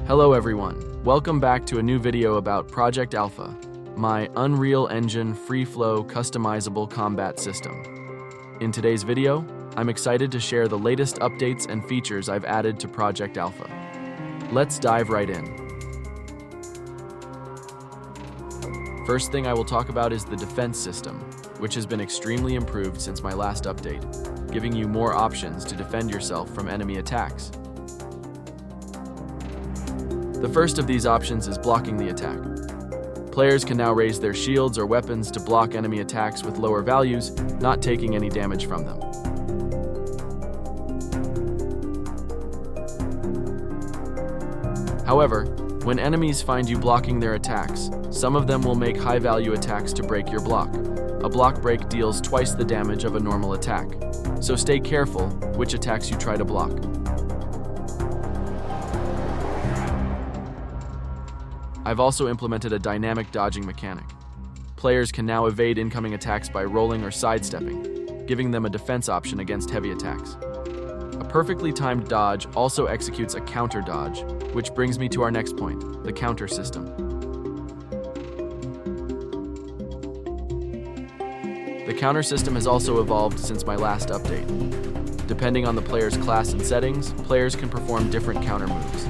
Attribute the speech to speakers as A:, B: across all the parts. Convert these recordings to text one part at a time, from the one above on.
A: Hello everyone, welcome back to a new video about Project Alpha, my Unreal Engine free-flow customizable combat system. In today's video, I'm excited to share the latest updates and features I've added to Project Alpha. Let's dive right in. First thing I will talk about is the defense system, which has been extremely improved since my last update, giving you more options to defend yourself from enemy attacks. The first of these options is blocking the attack. Players can now raise their shields or weapons to block enemy attacks with lower values, not taking any damage from them. However, when enemies find you blocking their attacks, some of them will make high-value attacks to break your block. A block break deals twice the damage of a normal attack, so stay careful which attacks you try to block. I've also implemented a dynamic dodging mechanic. Players can now evade incoming attacks by rolling or sidestepping, giving them a defense option against heavy attacks. A perfectly timed dodge also executes a counter dodge, which brings me to our next point, the counter system. The counter system has also evolved since my last update. Depending on the player's class and settings, players can perform different counter moves.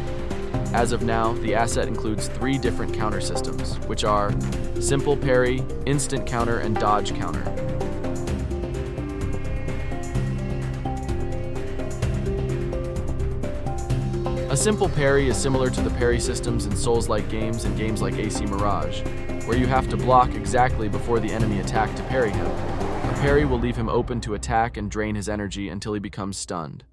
A: As of now, the asset includes 3 different counter systems, which are simple parry, instant counter, and dodge counter. A simple parry is similar to the parry systems in Souls-like games and games like AC Mirage, where you have to block exactly before the enemy attack to parry him. A parry will leave him open to attack and drain his energy until he becomes stunned.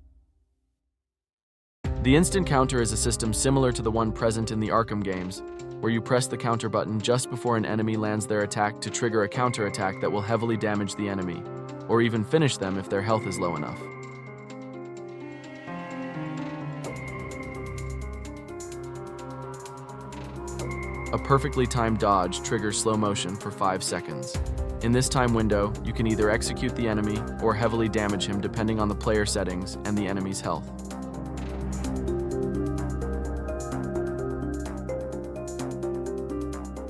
A: The instant counter is a system similar to the one present in the Arkham games, where you press the counter button just before an enemy lands their attack to trigger a counter attack that will heavily damage the enemy, or even finish them if their health is low enough. A perfectly timed dodge triggers slow motion for 5 seconds. In this time window, you can either execute the enemy or heavily damage him depending on the player settings and the enemy's health.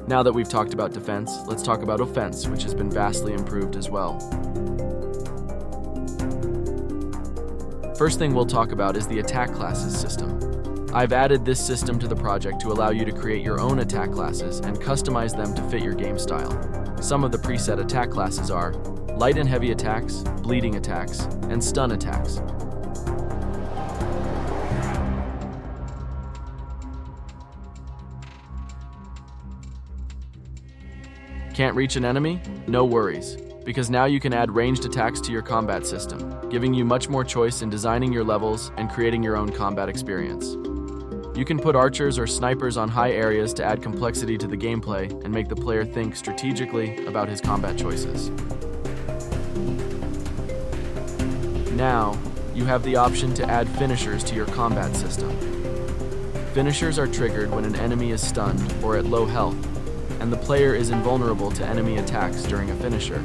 A: Now that we've talked about defense, let's talk about offense, which has been vastly improved as well. First thing we'll talk about is the attack classes system. I've added this system to the project to allow you to create your own attack classes and customize them to fit your game style. Some of the preset attack classes are light and heavy attacks, bleeding attacks, and stun attacks. Can't reach an enemy? No worries, because now you can add ranged attacks to your combat system, giving you much more choice in designing your levels and creating your own combat experience. You can put archers or snipers on high areas to add complexity to the gameplay and make the player think strategically about his combat choices. Now, you have the option to add finishers to your combat system. Finishers are triggered when an enemy is stunned or at low health, and the player is invulnerable to enemy attacks during a finisher.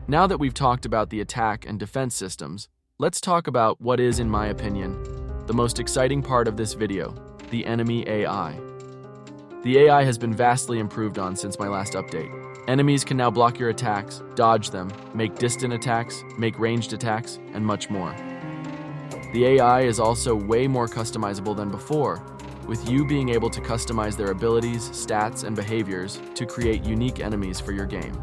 A: Now that we've talked about the attack and defense systems, let's talk about what is, in my opinion, the most exciting part of this video, the enemy AI. The AI has been vastly improved on since my last update. Enemies can now block your attacks, dodge them, make distant attacks, make ranged attacks, and much more. The AI is also way more customizable than before, with you being able to customize their abilities, stats, and behaviors to create unique enemies for your game.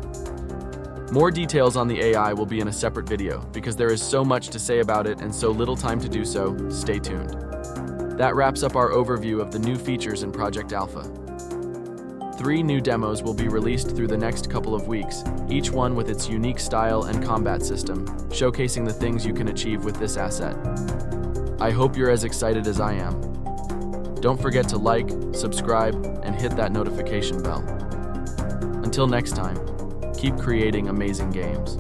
A: More details on the AI will be in a separate video, because there is so much to say about it and so little time to do so. Stay tuned. That wraps up our overview of the new features in Project Alpha. 3 new demos will be released through the next couple of weeks, each one with its unique style and combat system, showcasing the things you can achieve with this asset. I hope you're as excited as I am. Don't forget to like, subscribe, and hit that notification bell. Until next time, keep creating amazing games.